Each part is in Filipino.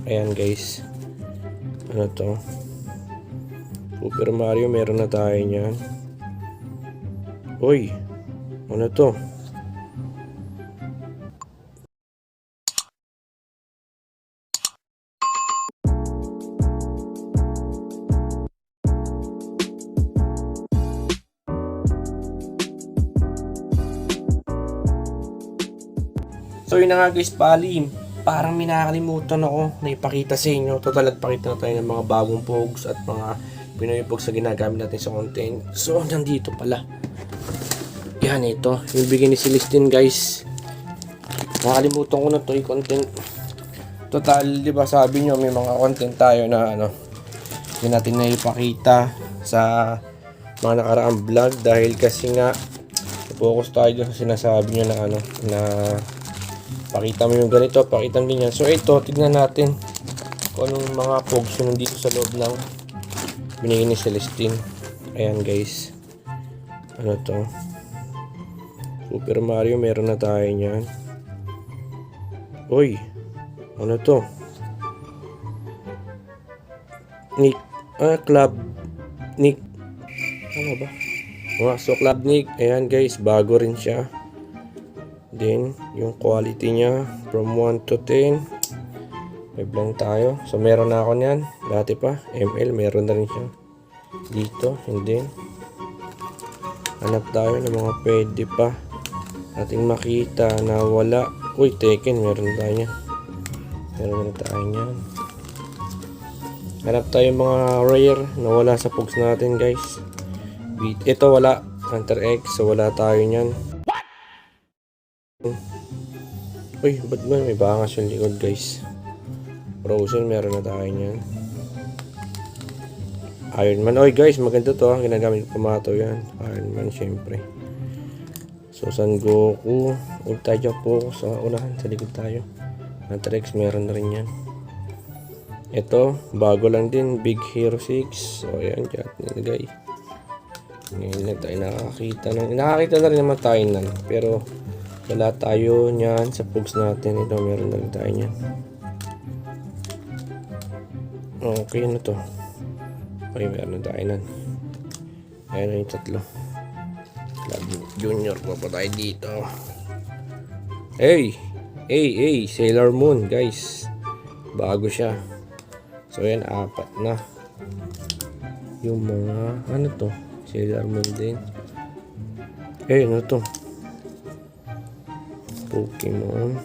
Ayan guys. Ano to? Super Mario, meron na tayo niyan. Uy, ano to? So yun na nga guys, parang may nakakalimutan ako na ipakita sa inyo. Total, nagpakita na tayo ng mga bagong pogs at mga Pinoy pogs na ginagamit natin sa content. So nandito pala. Yan, ito yung bigay ni Celestine guys. Nakalimutan ko na to yung content. Total, di ba sabi nyo may mga content tayo na hindi natin na ipakita sa mga nakaraang vlog. Dahil kasi nga focus tayo dun sa sinasabi nyo na na pakita mo yung ganito, pakita mo ganyan. So ito, tignan natin kung anong mga pogs yun nandito sa loob ng binigay ni Celestine. Ayan guys, ano to? Super Mario, meron na tayo niyan. Uy, ano to? Nick, Club Nick, ano ba? So Club Nick, ayan guys, bago rin siya. Then, yung quality niya from 1 to 10, 5 lang tayo. So, meron na ako niyan. Dati pa, ML, meron na rin siya dito. And then, hanap tayo ng mga pwede pa ating makita na wala. Uy, Tekken, meron tayo niyan. Meron na tayo niyan. Hanap tayo mga rare na wala sa pogs natin, guys. Ito, wala. Hunter X, so wala tayo niyan. Uy, ba't ba may bangas yung likod guys? Frozen, meron na tayo niyan. Iron Man, oy guys, maganda to ha. Ginagamit ko pamato yan. Iron Man, syempre. So, Son Goku. Huwag tayo po sa unahan, sa likod tayo. Hunter X, meron na rin yan. Ito, bago lang din, Big Hero 6. So, ayan, dyan nilagay. Ngayon lang tayo nakakita na rin naman tayo nan. Pero, wala tayo niyan sa pogs natin. Ito, meron na rin tayo niyan. Okay, ano to? Okay, meron na tayo nan. Ayan na yung tatlo. Club Junior pa tayo dito. Hey! Sailor Moon, guys. Bago siya. So, ayan, 4 na. Yung mga, ano to? Sailor Moon din. Hey, ano to? Pokemon.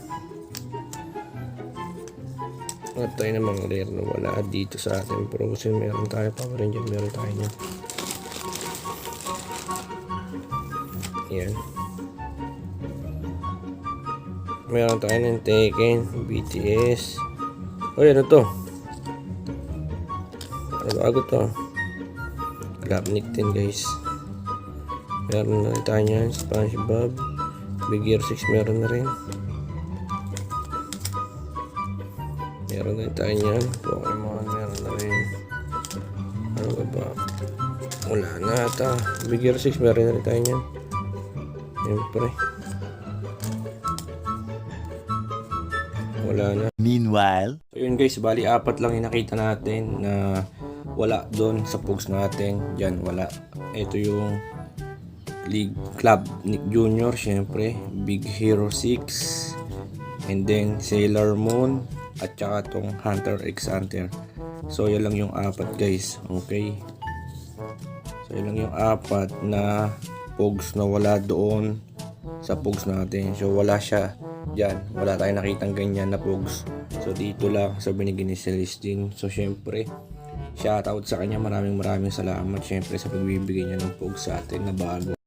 At tayo namang rare na wala dito sa ating Frozen. Meron tayo, Power Ranger, meron tayo niyan. Yan. Meron tayo ng Tekken, BTS. Uy, ano to? Ano bago to? Club Nick din guys. Meron na tayo niyan, SpongeBob. Big Hero 6 meron na rin. Meron na tayo niyan. Pokemon meron na rin. Ano ba? Wala na ata. Big Hero 6 meron na rin tayo niyan. Siyempre. Wala na. Meanwhile. So yun guys, bali 4 lang yung nakita natin na wala doon sa pogs natin. Diyan wala. Ito yung League Club Nick Jr. Syempre, Big Hero 6, and then Sailor Moon, at saka tong Hunter X Hunter. So yun lang yung 4 guys. Okay, so yun lang yung 4 na pogs na wala doon sa pogs natin. So wala siya dyan, wala tayong nakitang ganyan na pogs. So dito lang sa binigay ni Celestine. So syempre, shoutout sa kanya, maraming salamat syempre sa pagbibigay niya ng pogs sa atin na bago.